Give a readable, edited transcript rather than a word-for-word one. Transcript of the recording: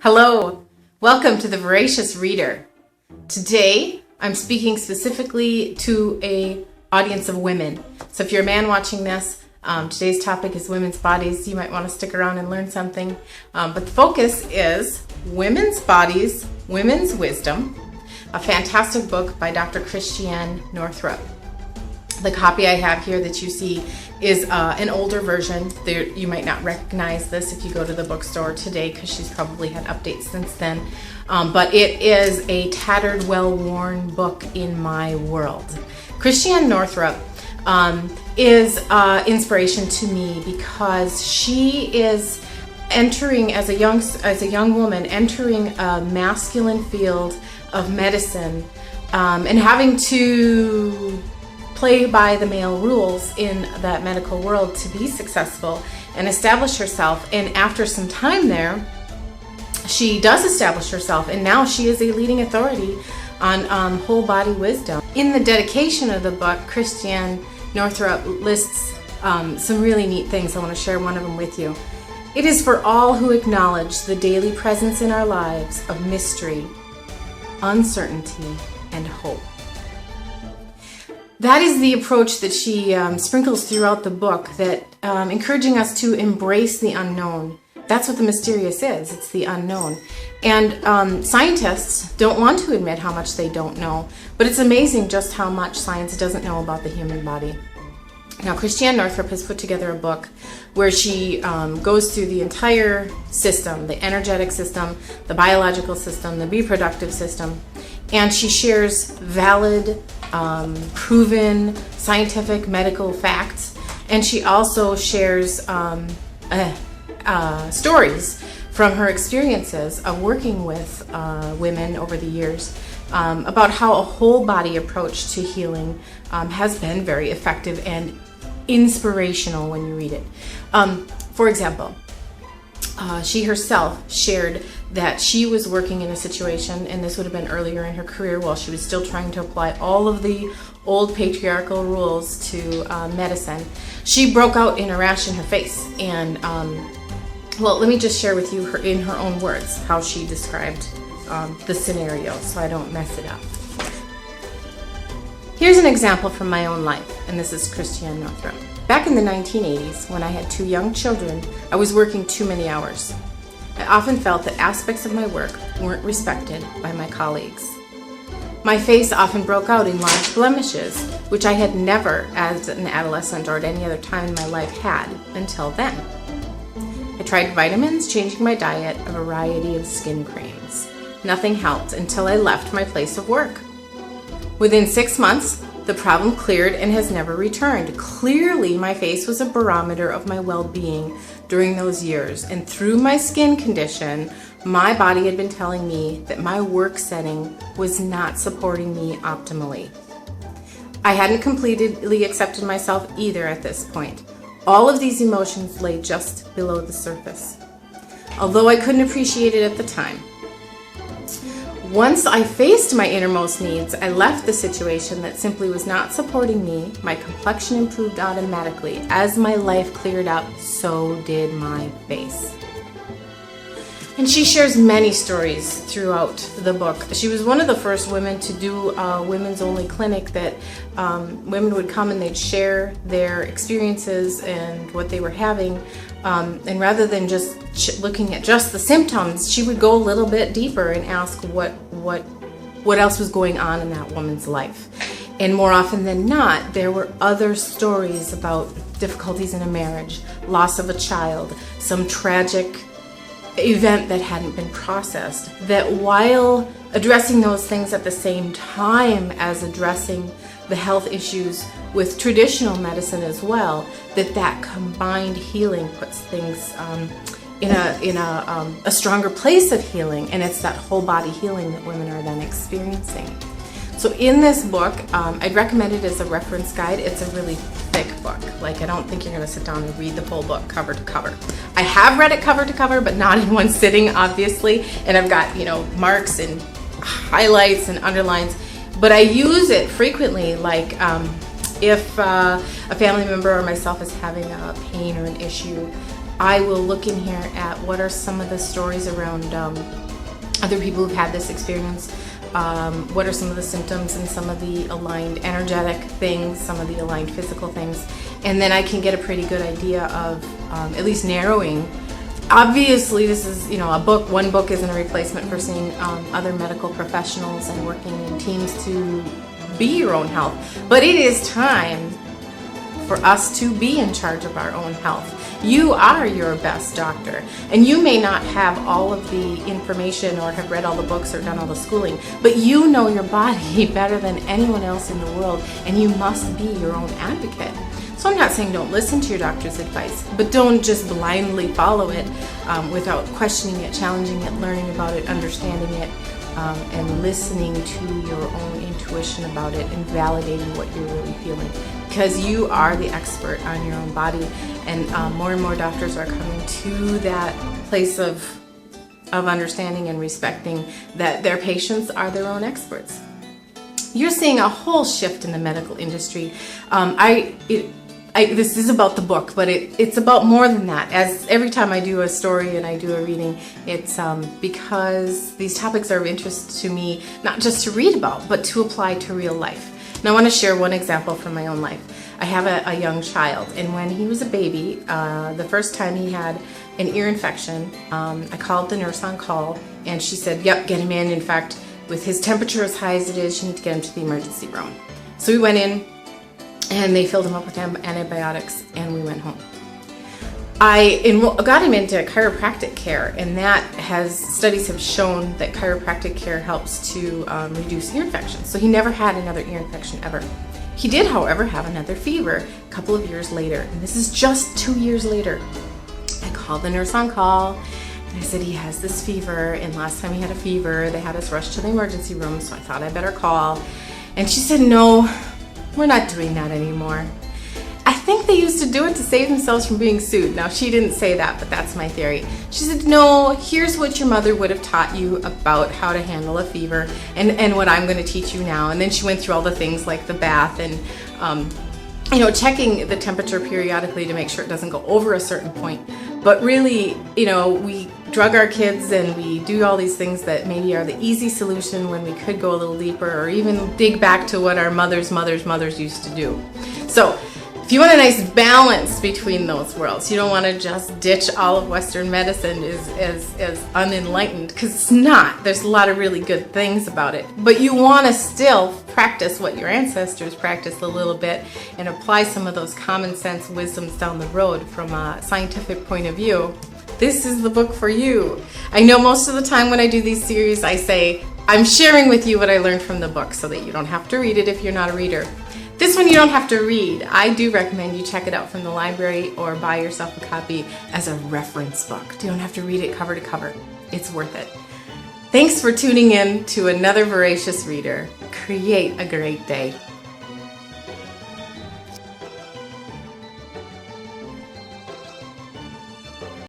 Hello, welcome to the Voracious Reader. Today, I'm speaking specifically to an audience of women. So if you're a man watching this, today's topic is women's bodies. You might want to stick around and learn something. But the focus is Women's Bodies, Women's Wisdom, a fantastic book by Dr. Christiane Northrup. The copy I have here that you see is an older version. You might not recognize this if you go to the bookstore today because she's probably had updates since then. But it is a tattered, well-worn book in my world. Christiane Northrup is inspiration to me because she is entering, as a young woman, entering a masculine field of medicine and having to play by the male rules in that medical world to be successful and establish herself. And after some time there, she does establish herself, and now she is a leading authority on whole body wisdom. In the dedication of the book, Christiane Northrup lists some really neat things. I want to share one of them with you. It is for all who acknowledge the daily presence in our lives of mystery, uncertainty, and hope. That is the approach that she sprinkles throughout the book, that encouraging us to embrace the unknown. That's what the mysterious is. It's the unknown. And scientists don't want to admit how much they don't know, but it's amazing just how much science doesn't know about the human body. Now, Christiane Northrup has put together a book where she goes through the entire system, the energetic system, the biological system, the reproductive system, and she shares valid, proven scientific medical facts, and she also shares stories from her experiences of working with women over the years about how a whole body approach to healing has been very effective and inspirational when you read it. For example, she herself shared that she was working in a situation, and this would have been earlier in her career while she was still trying to apply all of the old patriarchal rules to medicine. She broke out in a rash in her face, and well, let me just share with you in her own words how she described the scenario so I don't mess it up. Here's an example from my own life, and this is Christiane Northrup. Back in the 1980s, when I had 2 young children, I was working too many hours. I often felt that aspects of my work weren't respected by my colleagues. My face often broke out in large blemishes, which I had never, as an adolescent or at any other time in my life, had until then. I tried vitamins, changing my diet, a variety of skin creams. Nothing helped until I left my place of work. Within 6 months, the problem cleared and has never returned. Clearly, my face was a barometer of my well-being during those years, and through my skin condition, my body had been telling me that my work setting was not supporting me optimally. I hadn't completely accepted myself either at this point. All of these emotions lay just below the surface, although I couldn't appreciate it at the time. Once I faced my innermost needs, I left the situation that simply was not supporting me. My complexion improved automatically. As my life cleared up, so did my face. And she shares many stories throughout the book. She was one of the first women to do a women's only clinic that women would come and they'd share their experiences and what they were having. And rather than just looking at just the symptoms, she would go a little bit deeper and ask what else was going on in that woman's life. And more often than not, there were other stories about difficulties in a marriage, loss of a child, some tragic event that hadn't been processed, that while addressing those things at the same time as addressing the health issues with traditional medicine as well, that combined healing puts things in a stronger place of healing, and it's that whole body healing that women are then experiencing. So in this book, I'd recommend it as a reference guide. It's a really thick book. Like, I don't think you're going to sit down and read the whole book cover to cover. I have read it cover to cover, but not in one sitting, obviously. And I've got, marks and highlights and underlines. But I use it frequently, like if a family member or myself is having a pain or an issue, I will look in here at what are some of the stories around other people who've had this experience. What are some of the symptoms and some of the aligned energetic things, some of the aligned physical things, and then I can get a pretty good idea of at least narrowing. Obviously, this is, a book. One book isn't a replacement for seeing other medical professionals and working in teams to be your own health. But it is time for us to be in charge of our own health. You are your best doctor, and you may not have all of the information or have read all the books or done all the schooling, but you know your body better than anyone else in the world, and you must be your own advocate. So I'm not saying don't listen to your doctor's advice, but don't just blindly follow it without questioning it, challenging it, learning about it, understanding it, and listening to your own intuition about it and validating what you're really feeling. Because you are the expert on your own body, and more doctors are coming to that place of understanding and respecting that their patients are their own experts. You're seeing a whole shift in the medical industry. This is about the book, but it's about more than that. As every time I do a story and I do a reading, it's because these topics are of interest to me, not just to read about, but to apply to real life. And I want to share one example from my own life. I have a young child, and when he was a baby, the first time he had an ear infection, I called the nurse on call, and she said, yep, get him in. In fact, with his temperature as high as it is, you need to get him to the emergency room. So we went in, and they filled him up with antibiotics, and we went home. I got him into chiropractic care, and studies have shown that chiropractic care helps to reduce ear infections. So he never had another ear infection ever. He did, however, have another fever a couple of years later, and this is just 2 years later. I called the nurse on call, and I said, he has this fever, and last time he had a fever, they had us rushed to the emergency room, so I thought I'd better call. And she said, no, we're not doing that anymore. I think they used to do it to save themselves from being sued. Now, she didn't say that, but that's my theory. She said, no, here's what your mother would have taught you about how to handle a fever and what I'm going to teach you now. And then she went through all the things like the bath and, checking the temperature periodically to make sure it doesn't go over a certain point. But really, we drug our kids and we do all these things that maybe are the easy solution when we could go a little deeper or even dig back to what our mothers' used to do. So, if you want a nice balance between those worlds, you don't want to just ditch all of Western medicine as unenlightened, because it's not. There's a lot of really good things about it. But you want to still practice what your ancestors practiced a little bit and apply some of those common sense wisdoms down the road from a scientific point of view. This is the book for you. I know most of the time when I do these series, I say, I'm sharing with you what I learned from the book so that you don't have to read it if you're not a reader. This one you don't have to read. I do recommend you check it out from the library or buy yourself a copy as a reference book. You don't have to read it cover to cover. It's worth it. Thanks for tuning in to another Voracious Reader. Create a great day.